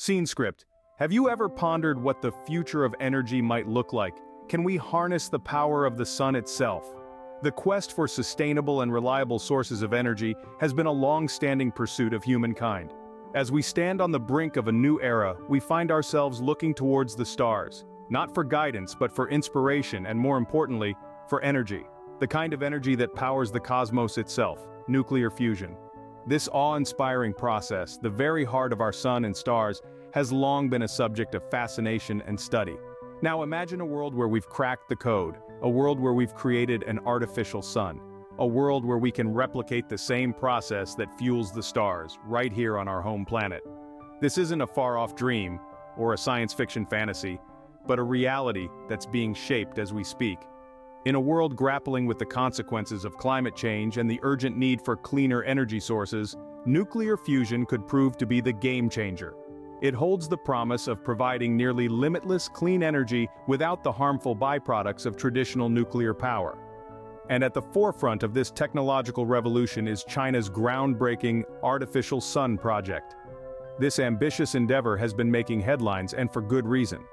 Scene script. Have you ever pondered what the future of energy might look like? Can we harness the power of the sun itself? The quest for sustainable and reliable sources of energy has been a long-standing pursuit of humankind. As we stand on the brink of a new era, we find ourselves looking towards the stars, not for guidance but for inspiration and, more importantly, for energy. The kind of energy that powers the cosmos itself, nuclear fusion. This awe-inspiring process, the very heart of our sun and stars, has long been a subject of fascination and study. Now imagine a world where we've cracked the code, a world where we've created an artificial sun, a world where we can replicate the same process that fuels the stars, right here on our home planet. This isn't a far-off dream, or a science fiction fantasy, but a reality that's being shaped as we speak. In a world grappling with the consequences of climate change and the urgent need for cleaner energy sources, nuclear fusion could prove to be the game changer. It holds the promise of providing nearly limitless clean energy without the harmful byproducts of traditional nuclear power. And at the forefront of this technological revolution is China's groundbreaking artificial sun project. This ambitious endeavor has been making headlines, and for good reason.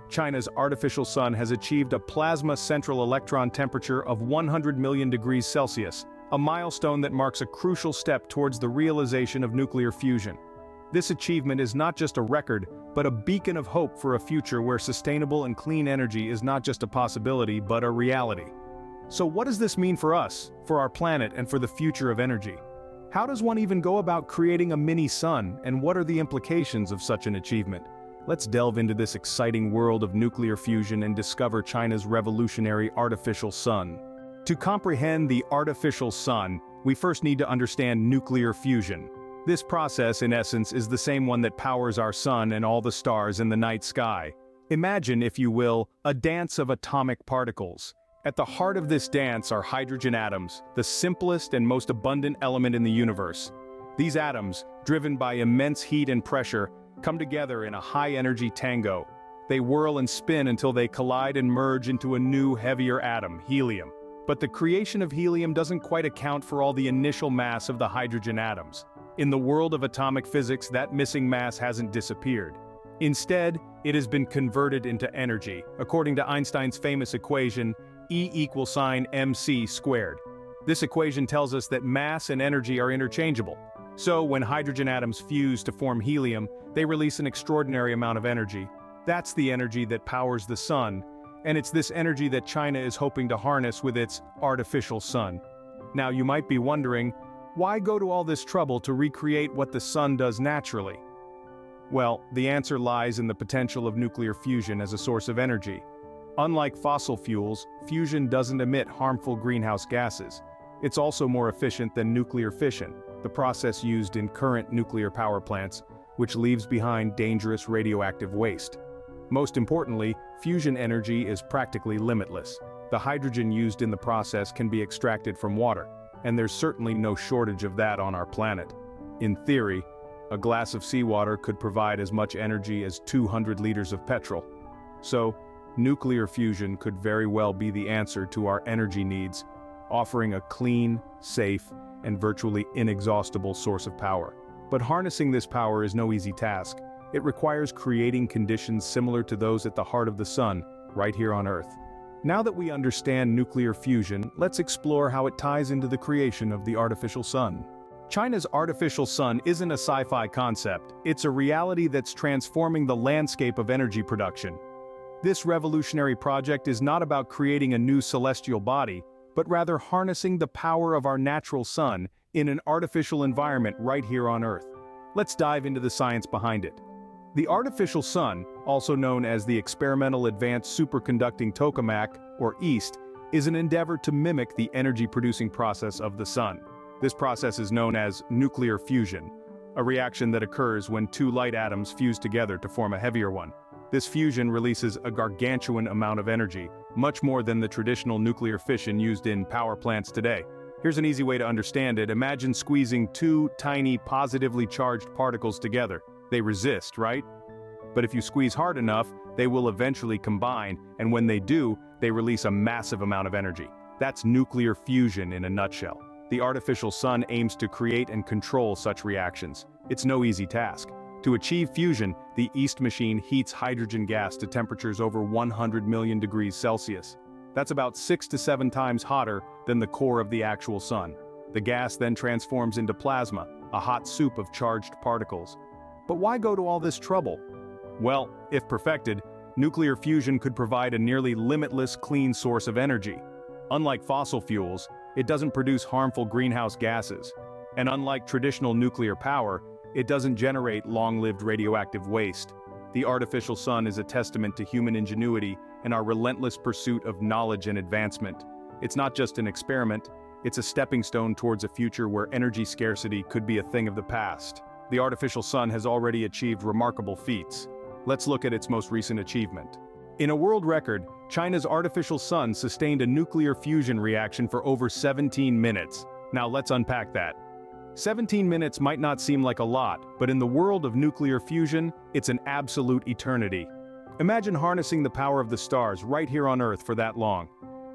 China's artificial sun has achieved a plasma central electron temperature of 100 million degrees Celsius, a milestone that marks a crucial step towards the realization of nuclear fusion. This achievement is not just a record, but a beacon of hope for a future where sustainable and clean energy is not just a possibility but a reality. So what does this mean for us, for our planet, and for the future of energy? How does one even go about creating a mini sun, and what are the implications of such an achievement? Let's delve into this exciting world of nuclear fusion and discover China's revolutionary artificial sun. To comprehend the artificial sun, we first need to understand nuclear fusion. This process, in essence, is the same one that powers our sun and all the stars in the night sky. Imagine, if you will, a dance of atomic particles. At the heart of this dance are hydrogen atoms, the simplest and most abundant element in the universe. These atoms, driven by immense heat and pressure, come together in a high-energy tango. They whirl and spin until they collide and merge into a new, heavier atom, helium. But the creation of helium doesn't quite account for all the initial mass of the hydrogen atoms. In the world of atomic physics, that missing mass hasn't disappeared. Instead, it has been converted into energy, according to Einstein's famous equation, E=mc². This equation tells us that mass and energy are interchangeable. So, when hydrogen atoms fuse to form helium, they release an extraordinary amount of energy. That's the energy that powers the sun, and it's this energy that China is hoping to harness with its artificial sun. Now, you might be wondering, why go to all this trouble to recreate what the sun does naturally? Well, the answer lies in the potential of nuclear fusion as a source of energy. Unlike fossil fuels, fusion doesn't emit harmful greenhouse gases. It's also more efficient than nuclear fission, the process used in current nuclear power plants, which leaves behind dangerous radioactive waste. Most importantly, fusion energy is practically limitless. The hydrogen used in the process can be extracted from water, and there's certainly no shortage of that on our planet. In theory, a glass of seawater could provide as much energy as 200 liters of petrol. So, nuclear fusion could very well be the answer to our energy needs, offering a clean, safe, and virtually inexhaustible source of power. But harnessing this power is no easy task. It requires creating conditions similar to those at the heart of the sun, right here on Earth. Now that we understand nuclear fusion, let's explore how it ties into the creation of the artificial sun. China's artificial sun isn't a sci-fi concept, it's a reality that's transforming the landscape of energy production. This revolutionary project is not about creating a new celestial body, but rather harnessing the power of our natural sun in an artificial environment right here on Earth. Let's dive into the science behind it. The artificial sun, also known as the Experimental Advanced Superconducting Tokamak, or EAST, is an endeavor to mimic the energy-producing process of the sun. This process is known as nuclear fusion, a reaction that occurs when two light atoms fuse together to form a heavier one. This fusion releases a gargantuan amount of energy, much more than the traditional nuclear fission used in power plants today. Here's an easy way to understand it. Imagine squeezing two tiny, positively charged particles together. They resist, right? But if you squeeze hard enough, they will eventually combine, and when they do, they release a massive amount of energy. That's nuclear fusion in a nutshell. The artificial sun aims to create and control such reactions. It's no easy task. To achieve fusion, the East machine heats hydrogen gas to temperatures over 100 million degrees Celsius. That's about 6 to 7 times hotter than the core of the actual sun. The gas then transforms into plasma, a hot soup of charged particles. But why go to all this trouble? Well, if perfected, nuclear fusion could provide a nearly limitless clean source of energy. Unlike fossil fuels, it doesn't produce harmful greenhouse gases. And unlike traditional nuclear power, it doesn't generate long-lived radioactive waste. The artificial sun is a testament to human ingenuity and our relentless pursuit of knowledge and advancement. It's not just an experiment, it's a stepping stone towards a future where energy scarcity could be a thing of the past. The artificial sun has already achieved remarkable feats. Let's look at its most recent achievement. In a world record, China's artificial sun sustained a nuclear fusion reaction for over 17 minutes. Now let's unpack that. 17 minutes might not seem like a lot, but in the world of nuclear fusion, it's an absolute eternity. Imagine harnessing the power of the stars right here on Earth for that long.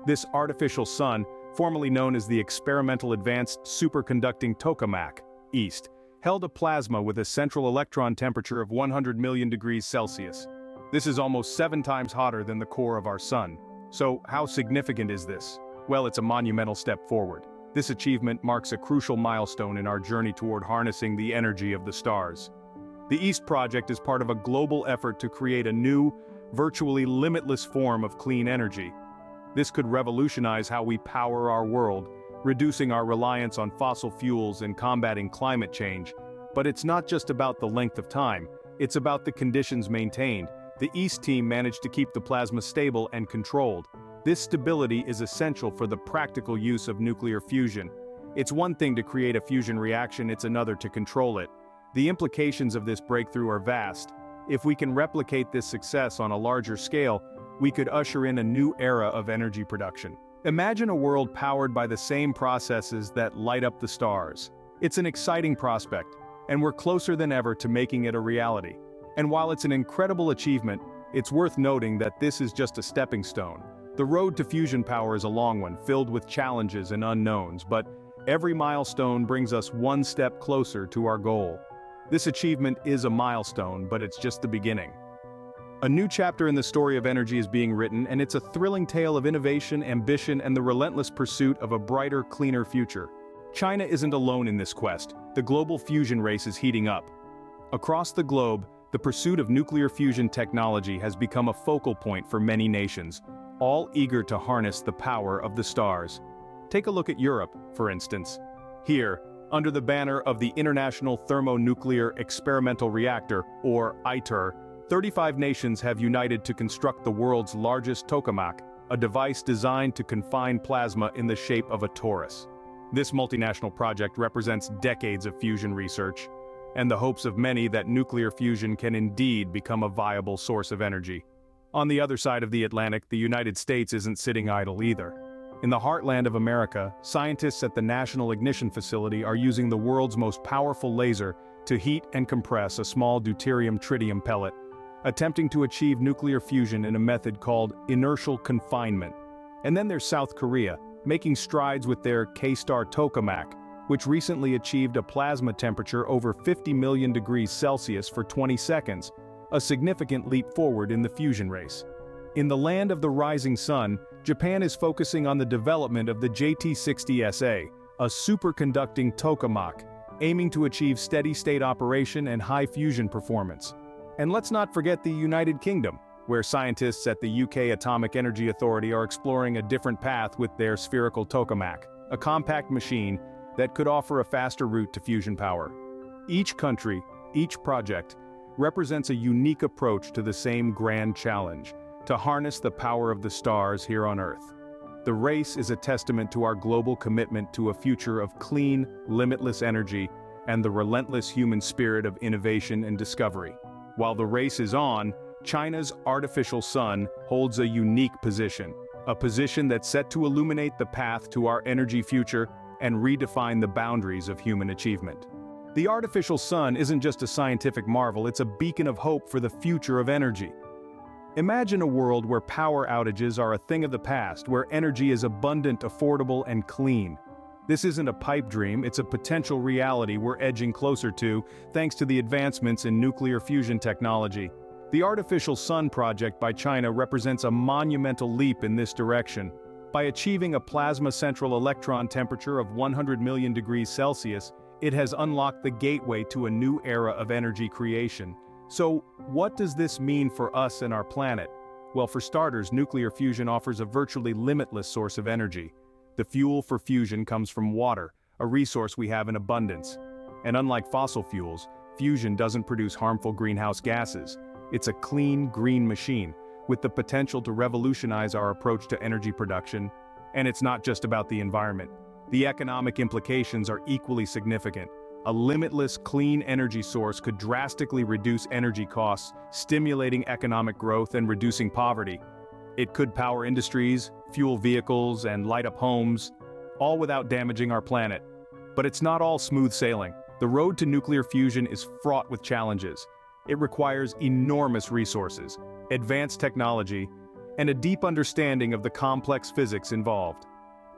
This artificial sun, formerly known as the Experimental Advanced Superconducting Tokamak, East, held a plasma with a central electron temperature of 100 million degrees Celsius. This is almost 7 times hotter than the core of our sun. So, how significant is this? Well, it's a monumental step forward. This achievement marks a crucial milestone in our journey toward harnessing the energy of the stars. The East Project is part of a global effort to create a new, virtually limitless form of clean energy. This could revolutionize how we power our world, reducing our reliance on fossil fuels and combating climate change. But it's not just about the length of time, it's about the conditions maintained. The East team managed to keep the plasma stable and controlled. This stability is essential for the practical use of nuclear fusion. It's one thing to create a fusion reaction, it's another to control it. The implications of this breakthrough are vast. If we can replicate this success on a larger scale, we could usher in a new era of energy production. Imagine a world powered by the same processes that light up the stars. It's an exciting prospect, and we're closer than ever to making it a reality. And while it's an incredible achievement, it's worth noting that this is just a stepping stone. The road to fusion power is a long one, filled with challenges and unknowns, but every milestone brings us one step closer to our goal. This achievement is a milestone, but it's just the beginning. A new chapter in the story of energy is being written, and it's a thrilling tale of innovation, ambition, and the relentless pursuit of a brighter, cleaner future. China isn't alone in this quest. The global fusion race is heating up. Across the globe, the pursuit of nuclear fusion technology has become a focal point for many nations, all eager to harness the power of the stars. Take a look at Europe, for instance. Here, under the banner of the International Thermonuclear Experimental Reactor, or ITER, 35 nations have united to construct the world's largest tokamak, a device designed to confine plasma in the shape of a torus. This multinational project represents decades of fusion research, and the hopes of many that nuclear fusion can indeed become a viable source of energy. On the other side of the Atlantic, the United States isn't sitting idle either. In the heartland of America, scientists at the National Ignition Facility are using the world's most powerful laser to heat and compress a small deuterium-tritium pellet, attempting to achieve nuclear fusion in a method called inertial confinement. And then there's South Korea, making strides with their K-Star tokamak, which recently achieved a plasma temperature over 50 million degrees Celsius for 20 seconds, a significant leap forward in the fusion race. In the land of the rising sun, Japan is focusing on the development of the JT60SA, a superconducting tokamak, aiming to achieve steady-state operation and high fusion performance. And let's not forget the United Kingdom, where scientists at the UK Atomic Energy Authority are exploring a different path with their spherical tokamak, a compact machine that could offer a faster route to fusion power. Each country, each project, represents a unique approach to the same grand challenge, to harness the power of the stars here on Earth. The race is a testament to our global commitment to a future of clean, limitless energy and the relentless human spirit of innovation and discovery. While the race is on, China's artificial sun holds a unique position, a position that's set to illuminate the path to our energy future and redefine the boundaries of human achievement. The artificial sun isn't just a scientific marvel, it's a beacon of hope for the future of energy. Imagine a world where power outages are a thing of the past, where energy is abundant, affordable, and clean. This isn't a pipe dream, it's a potential reality we're edging closer to, thanks to the advancements in nuclear fusion technology. The Artificial Sun project by China represents a monumental leap in this direction. By achieving a plasma central electron temperature of 100 million degrees Celsius, it has unlocked the gateway to a new era of energy creation. So, what does this mean for us and our planet? Well, for starters, nuclear fusion offers a virtually limitless source of energy. The fuel for fusion comes from water, a resource we have in abundance. And unlike fossil fuels, fusion doesn't produce harmful greenhouse gases. It's a clean, green machine, with the potential to revolutionize our approach to energy production. And it's not just about the environment. The economic implications are equally significant. A limitless, clean energy source could drastically reduce energy costs, stimulating economic growth and reducing poverty. It could power industries, fuel vehicles, and light up homes, all without damaging our planet. But it's not all smooth sailing. The road to nuclear fusion is fraught with challenges. It requires enormous resources, advanced technology, and a deep understanding of the complex physics involved.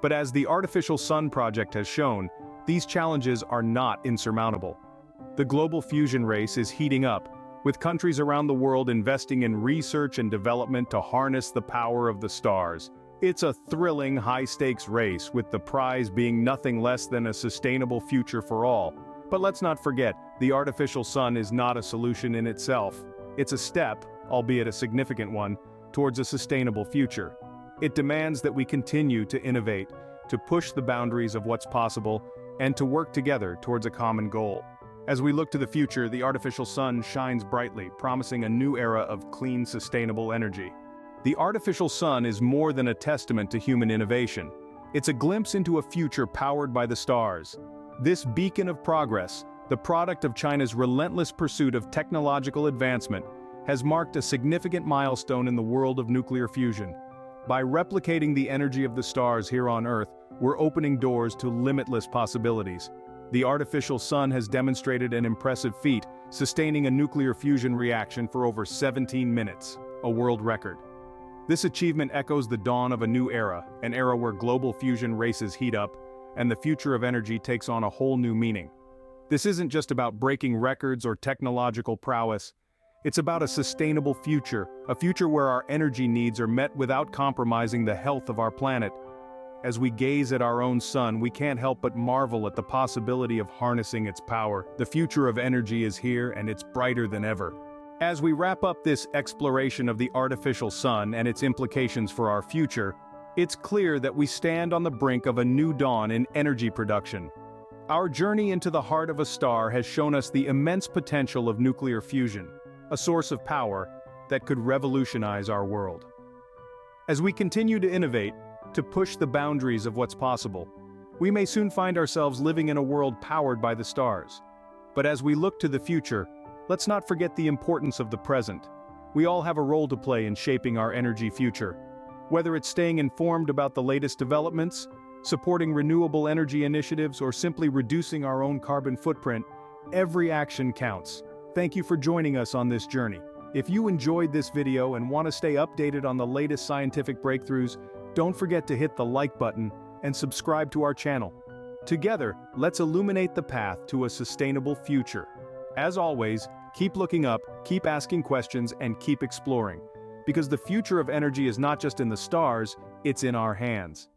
But as the Artificial Sun project has shown, these challenges are not insurmountable. The global fusion race is heating up, with countries around the world investing in research and development to harness the power of the stars. It's a thrilling, high-stakes race, with the prize being nothing less than a sustainable future for all. But let's not forget, the artificial sun is not a solution in itself. It's a step, albeit a significant one, towards a sustainable future. It demands that we continue to innovate, to push the boundaries of what's possible, and to work together towards a common goal. As we look to the future, the artificial sun shines brightly, promising a new era of clean, sustainable energy. The artificial sun is more than a testament to human innovation. It's a glimpse into a future powered by the stars. This beacon of progress, the product of China's relentless pursuit of technological advancement, has marked a significant milestone in the world of nuclear fusion. By replicating the energy of the stars here on Earth, we're opening doors to limitless possibilities. The artificial sun has demonstrated an impressive feat, sustaining a nuclear fusion reaction for over 17 minutes, a world record. This achievement echoes the dawn of a new era, an era where global fusion races heat up, and the future of energy takes on a whole new meaning. This isn't just about breaking records or technological prowess. It's about a sustainable future, a future where our energy needs are met without compromising the health of our planet. As we gaze at our own sun, we can't help but marvel at the possibility of harnessing its power. The future of energy is here, and it's brighter than ever. As we wrap up this exploration of the artificial sun and its implications for our future, it's clear that we stand on the brink of a new dawn in energy production. Our journey into the heart of a star has shown us the immense potential of nuclear fusion, a source of power that could revolutionize our world. As we continue to innovate, to push the boundaries of what's possible, we may soon find ourselves living in a world powered by the stars. But as we look to the future, let's not forget the importance of the present. We all have a role to play in shaping our energy future. Whether it's staying informed about the latest developments, supporting renewable energy initiatives, or simply reducing our own carbon footprint, every action counts. Thank you for joining us on this journey. If you enjoyed this video and want to stay updated on the latest scientific breakthroughs, don't forget to hit the like button and subscribe to our channel. Together, let's illuminate the path to a sustainable future. As always, keep looking up, keep asking questions, and keep exploring. Because the future of energy is not just in the stars, it's in our hands.